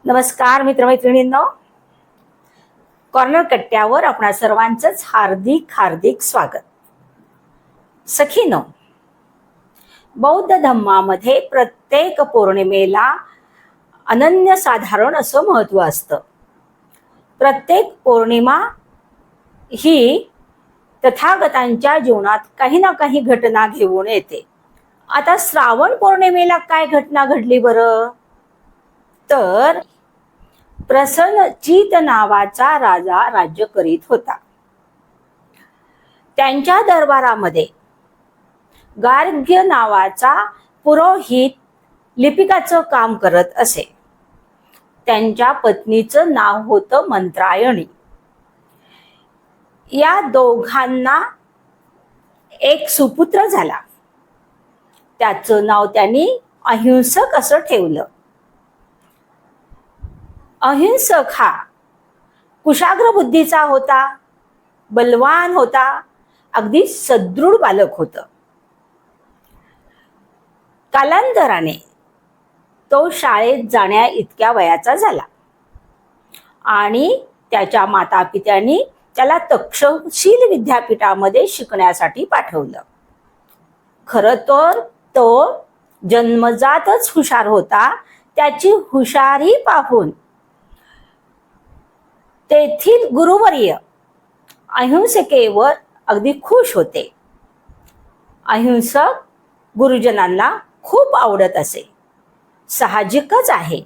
नमस्कार मित्रमैत्रिणींनो, कॉर्नर कट्ट्यावर आपणा सर्वांचंच हार्दिक हार्दिक स्वागत. सखीनो, बौद्ध धम्मामध्ये प्रत्येक पौर्णिमेला अनन्यसाधारण असं महत्त्व असतं. प्रत्येक पौर्णिमा ही तथागतांच्या जीवनात काही ना काही घटना घेऊन येते. आता श्रावण पौर्णिमेला काय घटना घडली बरं? तर प्रसन्नचित नावाचा राजा राज्य करीत होता. त्यांच्या दरबारामध्ये गार्ग्य नावाचा पुरोहित लिपिकाचं काम करत असे. त्यांच्या पत्नीचं नाव होतं मंत्रायणी. या दोघांना एक सुपुत्र झाला. त्याचं नाव त्यांनी अहिंसक असं ठेवलं. अहिंसक हा कुशाग्र बुद्धीचा होता, बलवान होता, अगदी सदृढ बालक होतं. कालांतराने तो शाळेत जाण्या इतक्या वयाचा झाला आणि त्याच्या मातापित्यांनी त्याला तक्षशिला विद्यापीठामध्ये शिकण्यासाठी पाठवलं. खरं तर तो जन्मजातच हुशार होता. त्याची हुशारी पाहून तेथील गुरुवर्य अहिंसकेवर अगदी खुश होते. अहिंसक गुरुजनांना खूप आवडत असे. साहजिकच आहे,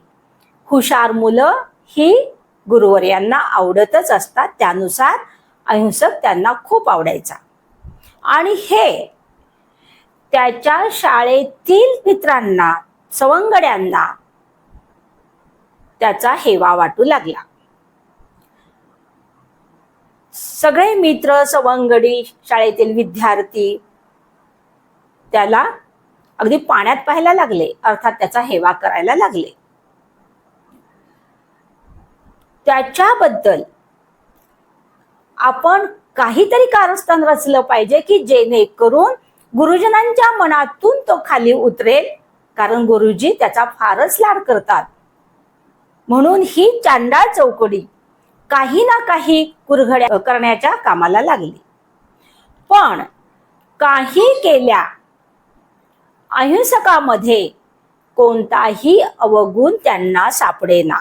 हुशार मुलं ही गुरुवर्यांना आवडतच असतात. त्यानुसार अहिंसक त्यांना खूप आवडायचा आणि हे त्याच्या शाळेतील मित्रांना, सवंगड्यांना त्याचा हेवा वाटू लागला. सगळे मित्र, सवंगडी, शाळेतील विद्यार्थी त्याला अगदी पाण्यात पाहायला लागले, अर्थात त्याचा हेवा करायला लागले. त्याच्याबद्दल आपण काहीतरी कारस्थान रचलं पाहिजे की जेणेकरून गुरुजनांच्या मनातून तो खाली उतरेल, कारण गुरुजी त्याचा फारच लाड करतात. म्हणून ही चांडाळ चौकडी काही ना काही कुरघड्या करण्याच्या कामाला लागली. पण काही केल्या अहिंसकामध्ये कोणताही अवगुण त्यांना सापडेना.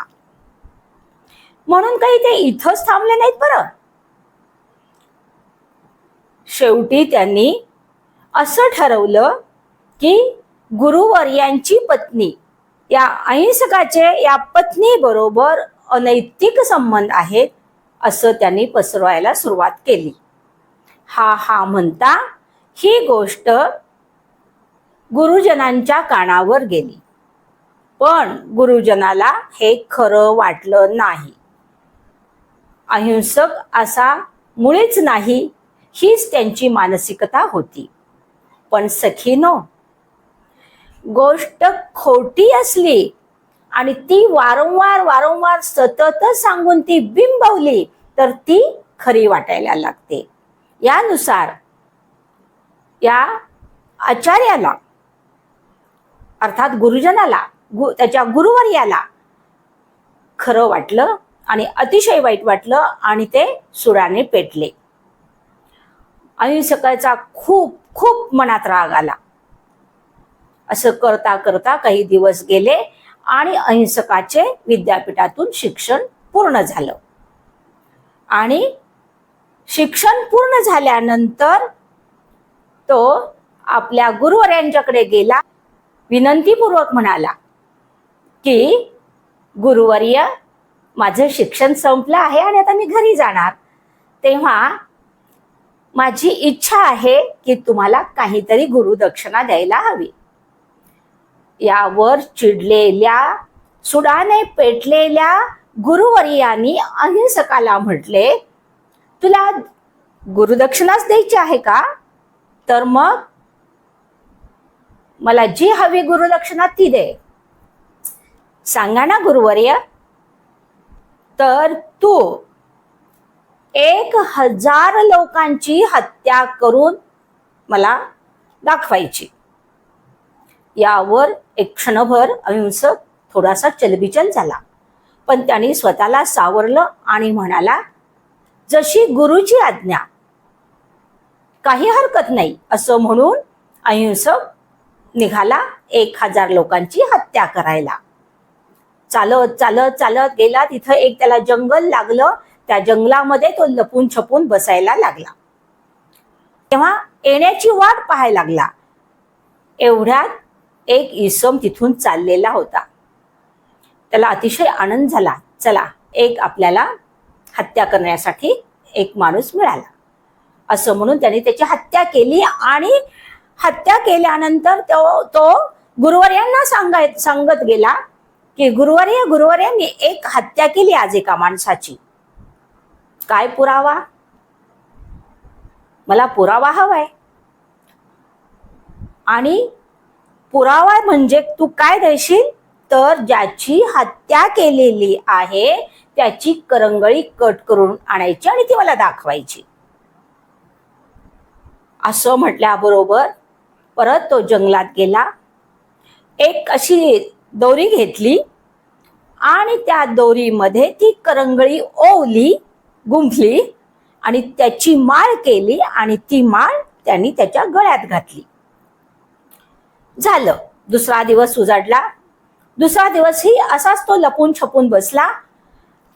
म्हणून काही ते इथंच थांबले नाहीत बरं. शेवटी त्यांनी असं ठरवलं की गुरुवर्यांची पत्नी, या अहिंसकाचे या पत्नी बरोबर अनैतिक संबंध आहेत असं त्यांनी पसरवायला सुरुवात केली. हा म्हणता ही गोष्ट गुरुजनांच्या कानावर गेली. पण गुरुजनाला हे खरं वाटलं नाही. अहिंसक असा मुळीच नाही, हीच त्यांची मानसिकता होती. पण सखीनो, गोष्ट खोटी असली आणि ती वारंवार सतत सांगून ती बिंबवली तर ती खरी वाटायला लागते. यानुसार या आचार्याला, अर्थात गुरुजनाला, त्याच्या गुरुवर्याला खरं वाटलं आणि अतिशय वाईट वाटलं आणि ते सुडाने पेटले. अहिंसकाचा खूप खूप मनात राग आला. असं करता करता काही दिवस गेले आणि अहिंसकाचे विद्यापीठातून शिक्षण पूर्ण झालं. आणि शिक्षण पूर्ण झाल्यानंतर तो आपल्या गुरुवर्यांच्याकडे गेला. विनंतीपूर्वक म्हणाला की गुरुवर्य, माझं शिक्षण संपलं आहे आणि आता मी घरी जाणार. तेव्हा माझी इच्छा आहे की तुम्हाला काहीतरी गुरुदक्षिणा द्यायला हवी. यावर चिडलेल्या, सुडाने पेटलेल्या गुरुवर्यांनी अहिंसकाला म्हटले, तुला गुरुदक्षिणाच द्यायची आहे का? तर मग मला जी हवी गुरुदक्षिणा ती दे. सांगा ना गुरुवर्य. तर तू 1000 लोकांची हत्या करून मला दाखवायची. यावर एक क्षणभर अहिंसक थोडासा चलबिचल झाला. पण त्यांनी स्वतःला सावरलं आणि म्हणाला, जशी गुरुची आज्ञा, काही हरकत नाही, असं म्हणून अहिंसक निघाला 1000 लोकांची हत्या करायला. चालत चालत चालत गेला. तिथं एक त्याला जंगल लागलं. त्या जंगलामध्ये तो लपून छपून बसायला लागला. तेव्हा येण्याची वाट पाहायला लागला. एवढ्यात एक इसम तिथून चाललेला होता. त्याला अतिशय आनंद झाला. चला, एक आपल्याला हत्या करण्यासाठी एक माणूस मिळाला, असं म्हणून त्याने त्याची हत्या केली. आणि हत्या केल्यानंतर तो गुरुवर्यांना सांगत गेला की गुरुवर्य मी एक हत्या केली आज एका माणसाची. काय पुरावा? मला पुरावा हवाय. आणि पुरावा म्हणजे तू काय देशील? तर ज्याची हत्या केलेली आहे त्याची करंगळी कट करून आणायची आणि ती मला दाखवायची. असं म्हटल्याबरोबर परत तो जंगलात गेला. एक अशी दोरी घेतली आणि त्या दोरीमध्ये ती करंगळी ओवली, गुंफली आणि त्याची माळ केली आणि ती माळ त्यांनी त्याच्या गळ्यात घातली. झालं. दुसरा दिवस उजाडला. दुसरा दिवसही असाच तो लपून छपून बसला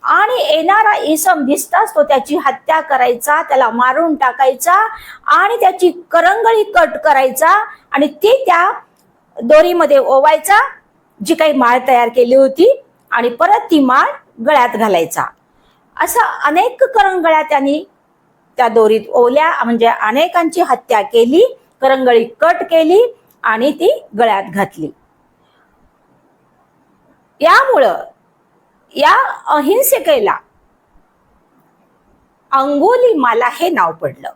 आणि येणारा इसम दिसताच तो त्याची हत्या करायचा, त्याला मारून टाकायचा आणि त्याची करंगळी कट करायचा आणि ती त्या दोरीमध्ये ओवायचा, जी काही माळ तयार केली होती, आणि परत ती माळ गळ्यात घालायचा. असा अनेक करंगळ्या त्यांनी त्या दोरीत ओवल्या. म्हणजे अनेकांची हत्या केली, करंगळी कट केली आणि ती गळ्यात घातली. यामुळं या अहिंसेला अंगुलीमाला हे नाव पडलं.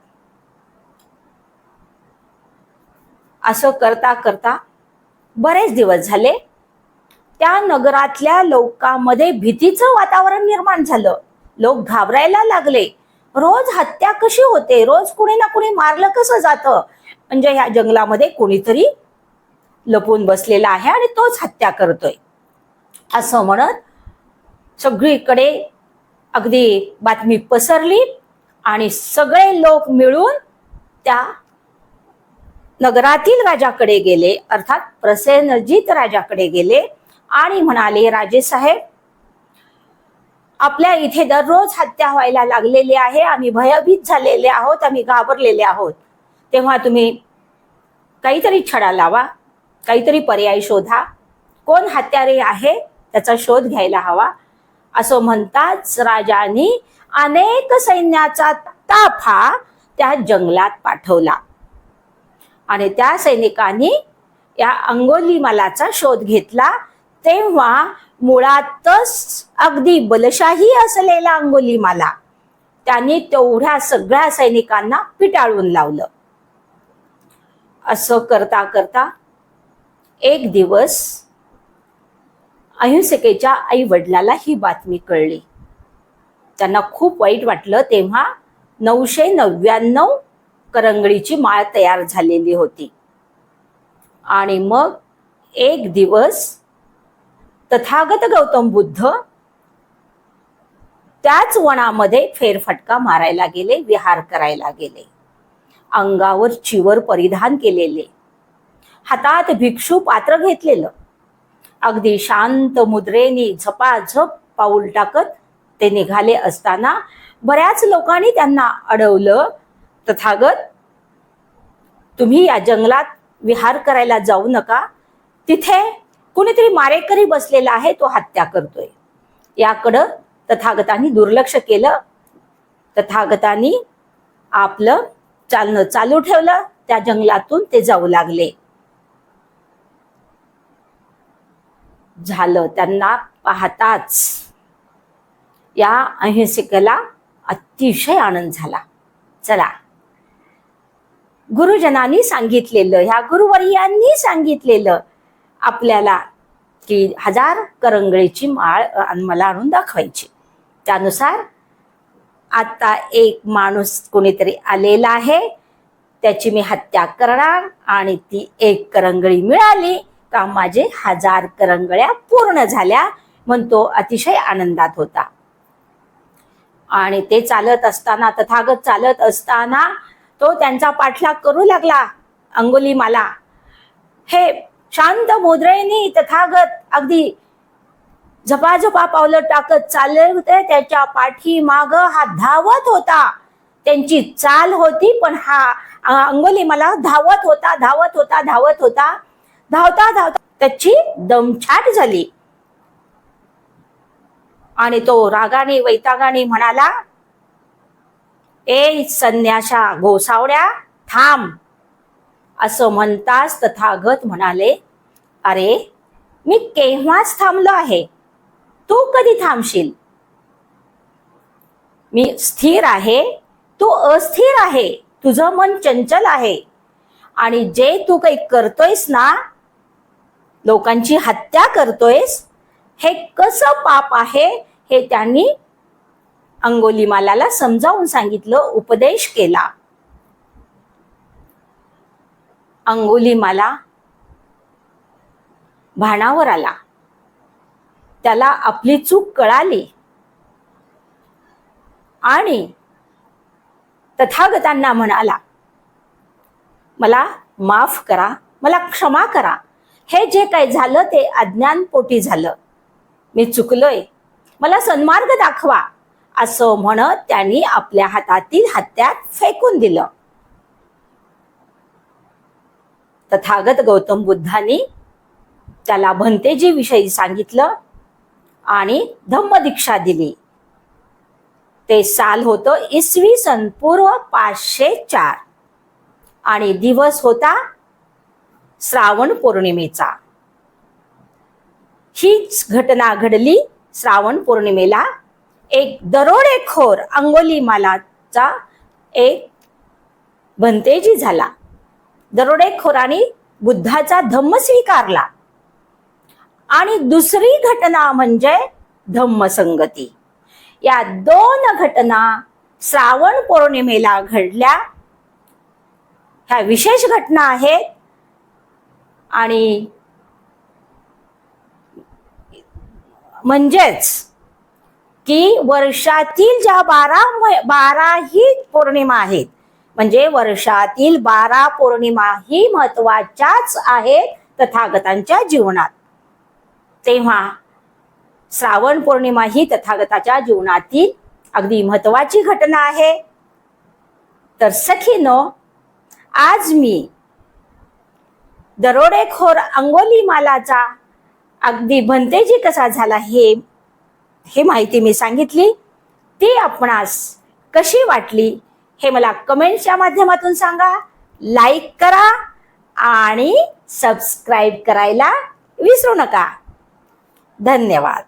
असं करता करता बरेच दिवस झाले. त्या नगरातल्या लोकांमध्ये भीतीचं वातावरण निर्माण झालं. लोक घाबरायला लागले. रोज हत्या कशी होते? रोज कुणी ना कुणी मारलं कसं जातं? म्हणजे ह्या जंगलामध्ये कोणीतरी लपून बसलेला आहे आणि तोच हत्या करतोय, असं म्हणत सगळीकडे अगदी बातमी पसरली आणि सगळे लोक मिळून त्या नगरातील राजाकडे गेले, अर्थात प्रसेनजित राजाकडे गेले आणि म्हणाले, राजे साहेब, आपल्या इथे दररोज हत्या व्हायला लागलेली आहे. आम्ही भयभीत झालेले आहोत, आम्ही घाबरलेले आहोत. तेव्हा तुम्ही काहीतरी छडा लावा, काहीतरी पर्याय शोधा. कोण हत्यारे आहे त्याचा शोध घ्यायला हवा. असं म्हणताच राजांनी अनेक सैन्याचा ताफा त्या जंगलात पाठवला आणि त्या सैनिकांनी या अंगुलीमालाचा शोध घेतला. तेव्हा मुळातच अगदी बलशाही असलेला अंगुलीमाला त्यांनी तेवढ्या सगळ्या सैनिकांना पिटाळून लावलं. असं करता करता एक दिवस अहिंसकेच्या आई वडिलाला ही बातमी कळली. त्यांना खूप वाईट वाटलं. तेव्हा 999 करंगळीची माळ तयार झालेली होती. आणि मग एक दिवस तथागत गौतम बुद्ध त्याच वनामध्ये फेरफटका मारायला गेले, विहार करायला गेले. अंगावर चिवर परिधान केलेले, हातात भिक्षू पात्र घेतलेलं, अगदी शांत मुद्रेने झपाझप पाऊल टाकत ते निघाले असताना बऱ्याच लोकांनी त्यांना अडवलं. तथागत, तुम्ही या जंगलात विहार करायला जाऊ नका. तिथे कुणीतरी मारेकरी बसलेला आहे, तो हत्या करतोय. याकडं तथागतांनी दुर्लक्ष केलं. तथागतांनी आपलं चालणं चालू ठेवलं. त्या जंगलातून ते जाऊ लागले. झालं, त्यांना पाहताच या अहिंसकेला अतिशय आनंद झाला. चला, गुरुजनांनी सांगितलेलं, ह्या गुरुवर्यांनी सांगितलेलं आपल्याला की 1000 करंगळीची माळ मला आणून दाखवायची. त्यानुसार आता एक माणूस कोणीतरी आलेला आहे, त्याची मी हत्या करणार आणि ती एक करंगळी मिळाली का माझे 1000 करंगळ्या पूर्ण झाल्या. म्हणतो अतिशय आनंदात होता. आणि ते चालत असताना, तथागत चालत असताना तो त्यांचा पाठलाग करू लागला. अंगुलीमाला हे शांत मुद्रेने तथागत अगदी झपाझपा पावलं टाकत चालले होते. त्याच्या पाठीमाग हा धावत होता. त्यांची चाल होती, पण हा अंगुलीमाला धावत होता. धावता धावता त्याची दमछाट झाली आणि तो रागाने वैतागाने म्हणाला, ए संन्याशा गोसावड्या, थांब. असं म्हणताच तथागत म्हणाले, अरे मी केव्हाच थांबलो आहे, तू कधी थांबशील? मी स्थिर आहे, तू अस्थिर आहे. तुझं मन चंचल आहे आणि जे तू काही करतोयस ना, लोकांची हत्या करतोयस, हे कसं पाप आहे हे त्यांनी अंगुलीमालाला समजावून सांगितलं, उपदेश केला. अंगुलीमाला भानावर आला. त्याला आपली चूक कळाली आणि तथागतांना म्हणाला, मला माफ करा, मला क्षमा करा. हे जे काही झालं ते अज्ञानपोटी झालं. मी चुकलोय, मला सन्मार्ग दाखवा. असं म्हणत त्यांनी आपल्या हातातील हत्यार फेकून दिलं. तथागत गौतम बुद्धांनी त्याला भंतेजी विषयी सांगितलं आणि धम्मदीक्षा दिली. ते साल होतं इसवी सन पूर्व 504 आणि दिवस होता श्रावण पौर्णिमेचा. हीच घटना घडली. श्रावण पौर्णिमेला एक दरोडेखोर अंगुलीमालाचा एक भंतेजी झाला. दरोडेखोराने बुद्धाचा धम्म स्वीकारला. आणि दुसरी घटना म्हणजे धम्मसंगती. या दोन घटना श्रावण पौर्णिमेला घडल्या. ह्या विशेष घटना आहेत आणि म्हणजेच की वर्षातील ज्या 12ही पौर्णिमा आहेत, म्हणजे वर्षातील 12 पौर्णिमा ही महत्वाच्याच आहेत तथागतांच्या जीवनात. तेव्हा श्रावण पौर्णिमा ही तथागताच्या जीवनातील अगदी महत्वाची घटना आहे. तर सखीनो, आज मी दरोडेखोर अंगुलीमालाचा अगदी भंतेजी कसा झाला हे माहिती मी सांगितली. ती आपणास कशी वाटली हे मला कमेंटच्या माध्यमातून सांगा. लाईक करा आणि सबस्क्राईब करायला विसरू नका. धन्यवाद.